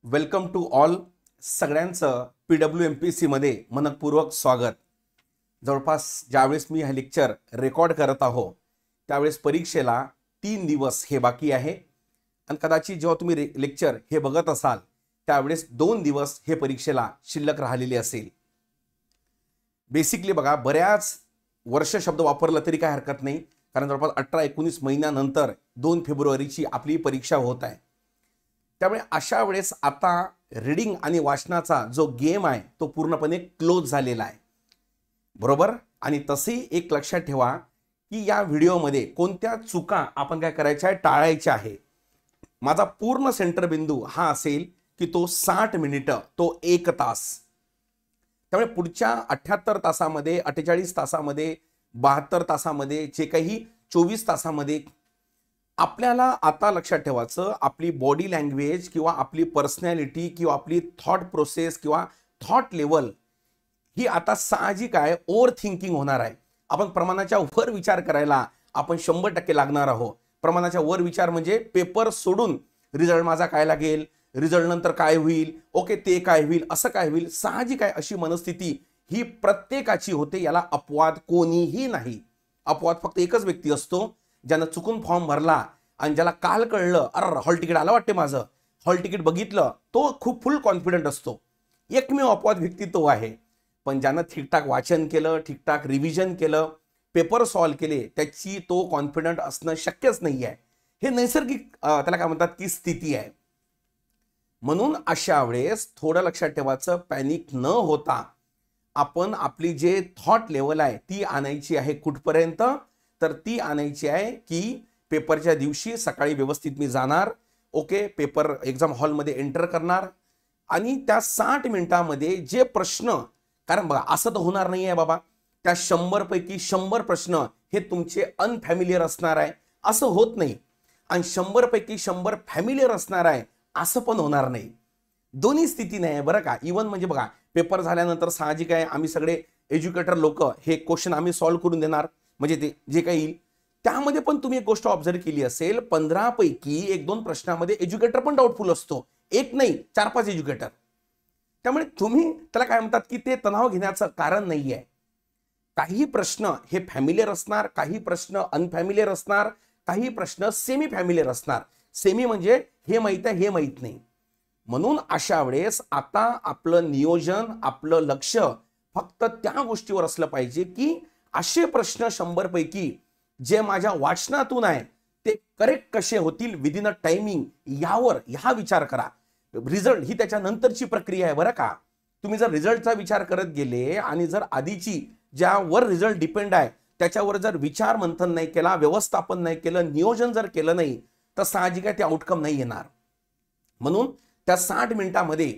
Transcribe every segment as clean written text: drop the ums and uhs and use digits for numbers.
Welcome to all. सगळ्यांचं PWMPC मध्ये मनपूर्वक स्वागत. जवळपास ज्यावेळेस मी हे लेक्चर रेकॉर्ड करत आहो त्यावेळेस परीक्षेला 3 दिवस हे बाकी आहे आणि कदाचित जेव्हा तुम्ही लेक्चर हे बघत असाल त्यावेळेस 2 दिवस हे परीक्षेला शिल्लक राहिलेले असेल. बेसिकली बघा, बऱ्याच वर्ष शब्द वापरला तरी काय हरकत नाही, कारण जवळपास 18-19 महिन्यानंतर 2 फेब्रुवारीची आपली परीक्षा होत आहे. त्यामुळे अशा वेळेस आता रीडिंग आणि वाचनाचा जो गेम आहे तो पूर्णपणे क्लोज झालेला आहे, बरोबर. आणि तसेही एक लक्षात ठेवा की या व्हिडिओमध्ये कोणत्या चुका आपण काय करायच्या आहे, टाळायच्या आहे. माझा पूर्ण सेंटर बिंदू हा असेल की तो 60 मिनिटं, तो 1 तास. त्यामुळे पुढच्या 78 तासामध्ये, 48 तासामध्ये, 72 तासामध्ये, जे काही 24 तासामध्ये आपल्याला आता लक्षात ठेवायचं, आपली बॉडी लँग्वेज किंवा आपली पर्सनॅलिटी किंवा आपली थॉट प्रोसेस किंवा थॉट लेवल ही आता साहजिक आहे, ओव्हर थिंकिंग होणार आहे. आपण प्रमाणाच्या वर विचार करायला आपण 100% लागणार आहोत. प्रमाणाच्या वर विचार म्हणजे पेपर सोडून रिझल्ट माझा काय लागेल, रिझल्ट नंतर काय होईल, ओके ते काय होईल, असं काय होईल, साहजिक आहे. अशी मनस्थिती ही प्रत्येकाची होते, याला अपवाद कोणीही नाही. अपवाद फक्त एकच व्यक्ती असतो, ज्यानं चुकून फॉर्म भरला आणि ज्याला काल कळलं अरे हॉल तिकीट आलं वाटते माझं, हॉल तिकीट बघितलं, तो खूप फुल कॉन्फिडंट असतो. एकमेव अपवाद व्यक्ती तो आहे. पण ज्यानं ठीकठाक वाचन केलं, ठीकठाक रिव्हिजन केलं, पेपर सॉल्व्ह केले, त्याची तो कॉन्फिडंट असणं शक्यच नाही आहे. हे नैसर्गिक त्याला काय म्हणतात की स्थिती आहे. म्हणून अशा वेळेस थोडं लक्षात ठेवायचं, पॅनिक न होता आपण आपली जे थॉट लेवल आहे ती आणायची आहे कुठपर्यंत, तर ती आणायची आहे की पेपरच्या दिवशी सकाळी व्यवस्थित मी जाणार, ओके, पेपर एक्झाम हॉलमध्ये एंटर करणार आणि त्या 60 मिनिटांमध्ये जे प्रश्न, कारण बघा असं तर होणार नाही आहे बाबा त्या 100 पैकी 100 प्रश्न हे तुमचे अनफॅमिलियर असणार आहे, असं होत नाही. आणि 100 पैकी 100 फॅमिलियर असणार आहे असं पण होणार नाही. दोन्ही स्थिती नाही आहे बरं का. इवन म्हणजे बघा, पेपर झाल्यानंतर साहजिक आहे आम्ही सगळे एज्युकेटर लोक हे क्वेश्चन आम्ही सॉल्व्ह करून देणार, म्हणजे ते जे काही येईल त्यामध्ये पण तुम्ही एक गोष्ट ऑब्झर्व केली असेल, 15 पैकी 1-2 प्रश्नामध्ये एज्युकेटर पण डाऊटफुल असतो, एक नाही 4-5 एज्युकेटर. त्यामुळे तुम्ही त्याला काय म्हणतात की ते तणाव घेण्याचं कारण नाही आहे. काही प्रश्न हे फॅमिलियर असणार, काही प्रश्न अनफॅमिलियर असणार, काही प्रश्न सेमी फॅमिलियर असणार. सेमी म्हणजे हे माहित आहे हे माहित नाही. म्हणून अशा वेळेस आता आपलं नियोजन, आपलं लक्ष फक्त त्या गोष्टीवर असलं पाहिजे की असे प्रश्न 100 पैकी जे माझ्या वाचनातून आहे ते करेक्ट कसे होतील विदिन अ टायमिंग, यावर ह्या विचार करा. रिझल्ट ही त्याच्यानंतरची प्रक्रिया आहे बरं का. तुम्ही जर रिझल्टचा विचार करत गेले आणि जर आधीची ज्यावर रिझल्ट डिपेंड आहे त्याच्यावर जर विचार मंथन नाही केला, व्यवस्थापन नाही केलं, नियोजन जर केलं नाही, तर साहजिक आहे ते आउटकम नाही येणार. म्हणून त्या 60 मिनिटांमध्ये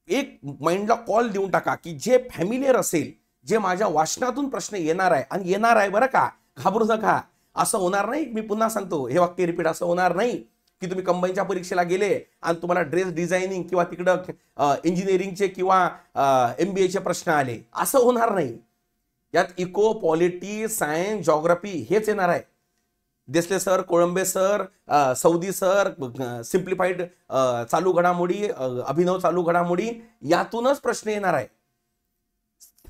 एक माइंडला कॉल देऊन टाका की जे फॅमिलियर असेल, जे माझ्या वाचनातून प्रश्न येणार आहे आणि येणार आहे बरं का, घाबरू नका. असं होणार नाही, मी पुन्हा सांगतो हे वाक्य रिपीट, असं होणार नाही की तुम्ही कंबाईनच्या परीक्षेला गेले आणि तुम्हाला ड्रेस डिझायनिंग किंवा तिकडं इंजिनिअरिंगचे किंवा MBAचे प्रश्न आले, असं होणार नाही. यात इको, पॉलिटी, सायन्स, जॉग्राफी हेच येणार आहे. Desale sir, Kolambe sir, Saudi sir, simplified चालू घडामोडी, अभिनव चालू घडामोडी, यातूनच प्रश्न येणार आहे.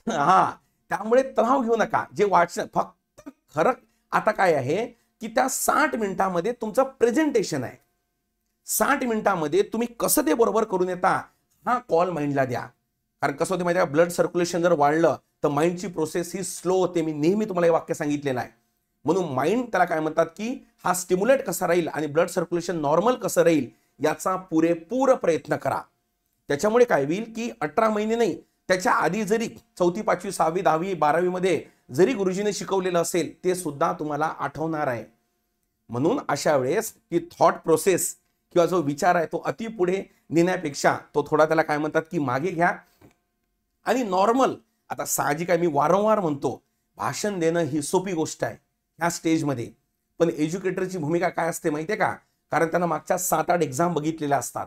हा, त्यामुळे तणाव घेऊ नका. जे वाचन फक्त खरं आता काय आहे की त्या 60 मिनिटांमध्ये तुमचं प्रेझेंटेशन आहे. 60 मिनिटांमध्ये तुम्ही कसं ते बरोबर करून येता हा कॉल माइंडला द्या. कारण कसं होते माहिती आहे, ब्लड सर्क्युलेशन जर वाढलं तर माइंडची प्रोसेस ही स्लो होते. मी नेहमी तुम्हाला हे वाक्य सांगितलेलं आहे. म्हणून माइंड त्याला काय म्हणतात की हा स्टिम्युलेट कसा राहील आणि ब्लड सर्क्युलेशन नॉर्मल कसं राहील याचा पुरेपूर प्रयत्न करा. त्याच्यामुळे काय होईल की 18 महिने नाही, त्याच्या आधी जरी 4थी, 5वी, 6वी, 10वी, 12वी मध्ये जरी गुरुजीने शिकवलेलं असेल ते सुद्धा तुम्हाला आठवणार आहे. म्हणून अशा वेळेस की थॉट प्रोसेस किंवा जो विचार आहे तो अति पुढे नेण्यापेक्षा तो थोडा त्याला काय म्हणतात की मागे घ्या आणि नॉर्मल. आता साहजिक आहे, मी वारंवार म्हणतो, भाषण देणं ही सोपी गोष्ट आहे ह्या स्टेजमध्ये, पण एज्युकेटरची भूमिका काय असते माहिती आहे का, कारण त्यांना मागच्या 7-8 एक्झाम बघितलेल्या असतात.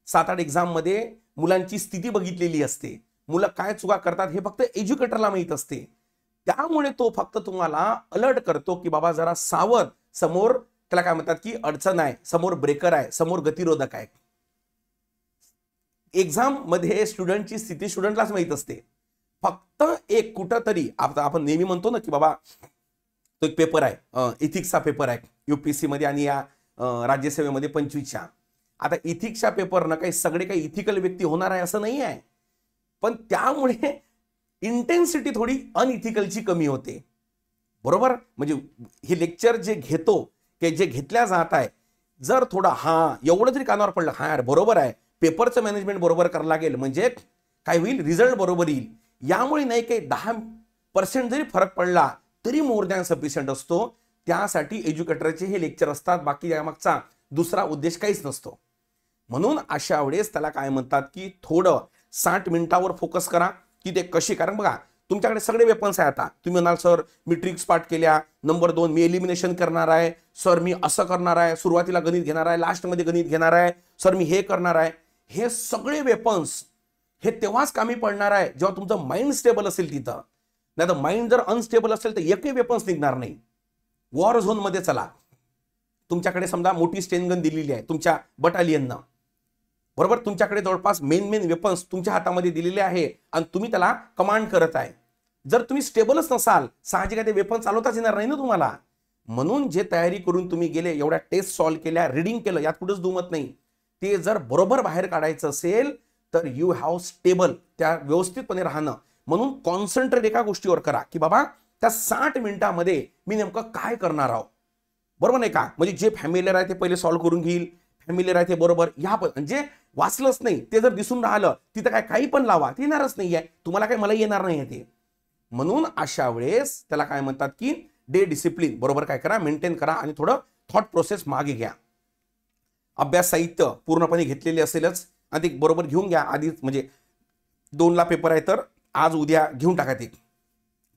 7-8 एक्झाममध्ये मुलांची स्थिती बघितलेली असते, मुलं काय चुका करतात हे फक्त एज्युकेटरला माहीत असते. त्यामुळे तो फक्त तुम्हाला अलर्ट करतो की बाबा जरा सावध, समोर त्याला काय म्हणतात की अडचण आहे, समोर ब्रेकर आहे, समोर गतिरोधक आहे. एक्झाम मध्ये स्टुडंटची स्थिती स्टुडंटलाच माहीत असते. फक्त एक कुठंतरी आता आपण नेहमी म्हणतो ना की बाबा तो एक पेपर आहे, इथिक्सचा पेपर आहे UPSC मध्ये आणि या राज्यसेवेमध्ये 25च्या. आता इथिक्सच्या पेपरनं काही सगळे काही इथिकल व्यक्ती होणार आहे असं नाही आहे, पण त्यामुळे इंटेन्सिटी थोडी अनइथिकलची कमी होते. बरोबर, म्हणजे हे लेक्चर जे घेतो की जे घेतल्या जात आहे, जर थोडा एवढं जरी कानावर पडलं, यार बरोबर आहे, पेपरचं मॅनेजमेंट बरोबर करावं लागेल म्हणजे काय होईल, रिझल्ट बरोबर येईल. यामुळे नाही काही 10% जरी फरक पडला तरी मोर दॅन सफिशियंट असतो. त्यासाठी एज्युकेटरचे हे लेक्चर असतात, बाकी यामागचा दुसरा उद्देश काहीच नसतो. म्हणून अशा वेळेस त्याला काय म्हणतात की थोडं 60 मिनिटावर फोकस करा की ते कशी. कारण बघा तुमच्याकडे सगळे वेपन्स आहे. आता तुम्ही म्हणाल सर मी ट्रिक्स पाठ केल्या, नंबर 2 मी एलिमिनेशन करणार आहे, सर मी असं करणार आहे, सुरुवातीला गणित घेणार आहे, लास्टमध्ये गणित घेणार आहे, सर मी हे करणार आहे. हे सगळे वेपन्स हे तेव्हाच कामी पडणार आहे जेव्हा तुमचं माइंड स्टेबल असेल तिथं. नाही तर माइंड जर अनस्टेबल असेल तर एकही वेपन्स निघणार नाही. वॉर झोन मध्ये चला, तुमच्याकडे समजा मोठी स्टेनगन दिलेली आहे तुमच्या बटालियननं, बरोबर, तुमच्याकडे जवळपास मेन वेपन्स तुमच्या हातामध्ये दिलेले आहे आणि तुम्ही त्याला कमांड करत आहे. जर तुम्ही स्टेबलच नसाल, साहजिक आहे ते वेपन चालवताच येणार नाही ना तुम्हाला. म्हणून जे तयारी करून तुम्ही गेले, एवढ्या टेस्ट सॉल्व्ह केल्या, रीडिंग केलं, यात कुठंच दुमत नाही, ते जर बरोबर बाहेर काढायचं असेल तर यू हॅव स्टेबल, त्या व्यवस्थितपणे राहणं. म्हणून कॉन्सन्ट्रेट एका गोष्टीवर करा की बाबा त्या 60 मिनिटामध्ये मी नेमकं काय करणार आहोत. बरोबर नाही का, म्हणजे जे फॅमिलियर आहे ते पहिले सॉल्व्ह करून घेईल, फॅमिलियर आहे ते बरोबर, या म्हणजे वाचलंच नाही ते जर दिसून राहिलं तिथं काही पण लावा, ते येणारच नाही आहे तुम्हाला, काय मला येणार नाही ते. म्हणून अशा वेळेस त्याला काय म्हणतात की डे डिसिप्लिन बरोबर काय करा, मेंटेन करा आणि थोडं थॉट प्रोसेस मागे घ्या. अभ्यास साहित्य पूर्णपणे घेतलेले असेलच आणि ते बरोबर घेऊन घ्या आधीच, म्हणजे 2ला पेपर आहे तर आज उद्या घेऊन टाका ते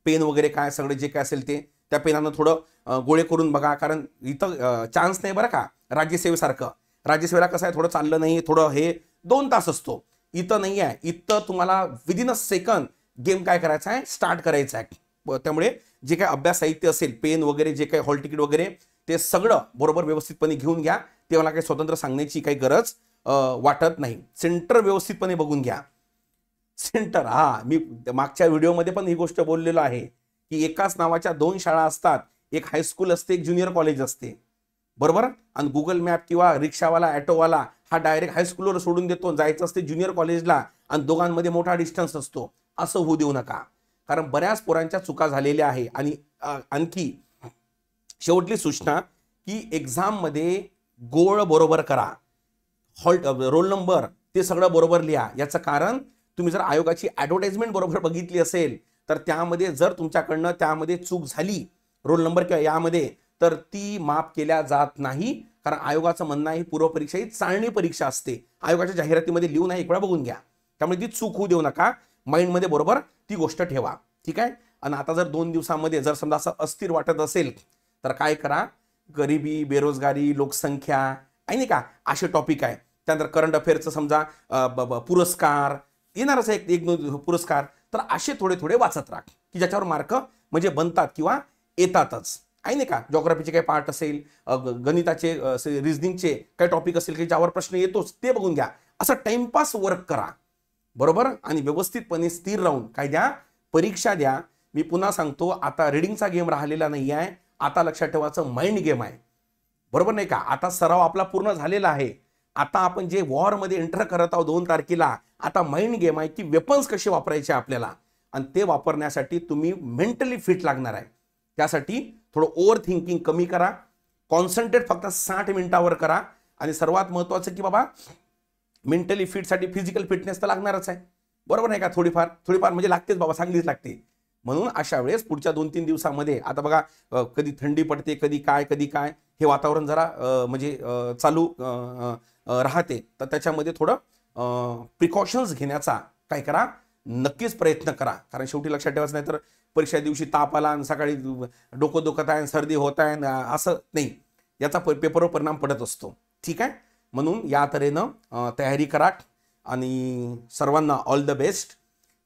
पेन वगैरे, काय सगळे जे काय असेल ते त्या पेनानं थोडं गोळे करून बघा. कारण इथं चान्स नाही बरं का, राज्यसेवेसारखं. राज्यसेवेला कसं आहे, थोडं चाललं नाही, थोडं हे 2 तास असतो. इथं नाही आहे, इथं तुम्हाला विदिन अ सेकंड गेम काय करायचा आहे, स्टार्ट करायचा आहे. त्यामुळे जे काही अभ्यास साहित्य असेल, पेन वगैरे, जे काही हॉल तिकीट वगैरे, ते सगळं बरोबर व्यवस्थितपणे घेऊन घ्या. ते मला काही स्वतंत्र सांगण्याची काही गरज वाटत नाही. सेंटर व्यवस्थितपणे बघून घ्या. सेंटर, मी मागच्या व्हिडिओमध्ये पण ही गोष्ट बोललेलो आहे की एकाच नावाच्या 2 शाळा असतात, एक हायस्कूल असते, एक ज्युनियर कॉलेज असते, बरोबर. आणि गुगल मॅप किंवा रिक्षावाला, ॲटोवाला हा डायरेक्ट हायस्कूलवर सोडून देतो, जायचं असते ज्युनियर कॉलेजला आणि दोघांमध्ये मोठा डिस्टन्स असतो. असं होऊ देऊ नका, कारण बऱ्याच पोरांच्या चुका झालेल्या आहे. आणि आणखी शेवटली सूचना की एक्झाम मध्ये गोळ बरोबर करा, रोल नंबर ते सगळं बरोबर लिहा. याचं कारण तुम्ही जर आयोगाची ॲडव्हर्टाइजमेंट बरोबर बघितली असेल तर त्यामध्ये जर तुमच्याकडनं त्यामध्ये चूक झाली रोल नंबर किंवा यामध्ये, तर ती माफ केल्या जात नाही. कारण आयोगाचं म्हणणं आहे पूर्व परीक्षा ही चाळणी परीक्षा असते, आयोगाच्या जाहिरातीमध्ये लिहून एक वेळा बघून घ्या. त्यामुळे ती चूक होऊ देऊ नका, माइंडमध्ये बरोबर ती गोष्ट ठेवा, ठीक आहे. आणि आता जर 2 दिवसामध्ये जर समजा असं अस्थिर वाटत असेल तर काय करा, गरिबी, बेरोजगारी, लोकसंख्या आहे नाही का, असे टॉपिक आहे. त्यानंतर करंट अफेअरचं समजा पुरस्कार येणारच आहे, 1-2 पुरस्कार, तर असे थोडे थोडे वाचत राहा की ज्याच्यावर मार्क म्हणजे बनतात किंवा येतातच, आहे नाही का. जॉग्राफीचे काही पार्ट असेल, गणिताचे, रिझनिंगचे काही टॉपिक असेल की ज्यावर प्रश्न येतोच, ते बघून घ्या. असं टाइमपास वर्क करा, बरोबर. आणि व्यवस्थितपणे स्थिर राहून काय द्या, परीक्षा द्या. मी पुन्हा सांगतो, आता रिडिंगचा गेम राहिलेला नाही आहे, आता लक्षात ठेवायचं माइंड गेम आहे, बरोबर नाही का. आता सराव आपला पूर्ण झालेला आहे. आता आपण जे वॉरमध्ये एंटर करत आहोत 2 तारखेला, आता माइंड गेम आहे की वेपन्स कसे वापरायचे आपल्याला, आणि ते वापरण्यासाठी तुम्ही मेंटली फिट लागणार आहे. त्यासाठी थोडं ओव्हर थिंकिंग कमी करा, कॉन्सन्ट्रेट फक्त 60 मिनिटावर करा. आणि सर्वात महत्त्वाचं की बाबा मेंटली फिटसाठी फिजिकल फिटनेस तर लागणारच आहे, बरोबर नाही का. थोडीफार म्हणजे लागतेच बाबा, चांगलीच लागते. म्हणून अशा वेळेस पुढच्या 2-3 दिवसामध्ये आता बघा कधी थंडी पडते, कधी काय हे वातावरण जरा म्हणजे चालू राहते, तर त्याच्यामध्ये थोडं प्रिकॉशन्स घेण्याचा काय करा, नक्कीच प्रयत्न करा. कारण शेवटी लक्षात ठेवायचं नाही तर परीक्षा दिवशी ताप आला आणि सकाळी डोकं दुखत आहे, सर्दी होत आहे, असं नाही, याचा पेपरवर परिणाम पडत असतो, ठीक आहे. म्हणून या तऱ्हेनं तयारी करा आणि सर्वांना ऑल द बेस्ट.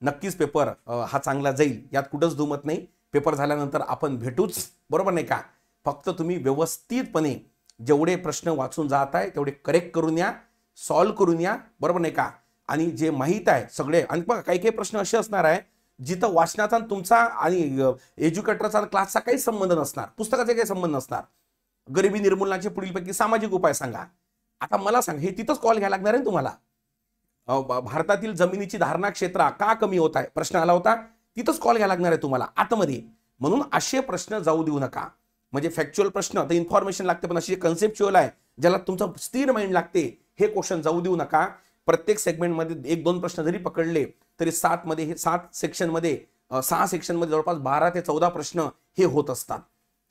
नक्कीच पेपर हा चांगला जाईल, यात कुठंच दुमत नाही. पेपर झाल्यानंतर आपण भेटूच, बरोबर नाही का. फक्त तुम्ही व्यवस्थितपणे जेवढे प्रश्न वाचून जात आहे तेवढे करेक्ट करून या, सॉल्व्ह करून या, बरोबर नाही का. आणि जे माहीत आहे सगळे. आणि बघा काही काही प्रश्न असे असणार आहे जिथं वाचनाचा आणि तुमचा आणि एज्युकेटरचा क्लासचा काही संबंध नसणार, पुस्तकाचा काही संबंध नसणार. गरिबी निर्मूलनाचे पुढीलपैकी सामाजिक उपाय सांगा. आता मला सांग, हे तिथंच कॉल घ्यायला लागणार आहे तुम्हाला. भारतातील जमिनीची धारणा क्षेत्र का कमी होत आहे प्रश्न आला होता, तिथंच कॉल घ्यायला लागणार आहे तुम्हाला आतमध्ये. म्हणून असे प्रश्न जाऊ देऊ नका. म्हणजे फॅक्च्युअल प्रश्न तर इन्फॉर्मेशन लागते, पण अशी कन्सेप्च्युअल आहे ज्याला तुमचं स्थिर माइंड लागते, हे क्वेश्चन जाऊ देऊ नका. प्रत्येक सेगमेंटमध्ये 1-2 प्रश्न जरी पकडले तरी 7 सेक्शनमध्ये 6 सेक्शनमध्ये जवळपास 12 ते 14 प्रश्न हे होत असतात.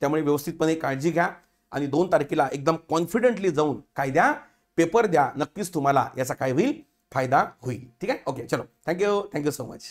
त्यामुळे व्यवस्थितपणे काळजी घ्या आणि 2 तारखेला एकदम कॉन्फिडेंटली जाऊन काय द्या, पेपर द्या. नक्कीच तुम्हाला याचा काय होईल, फायदा होईल. ठीक आहे, ओके, चलो, थँक्यू सो मच.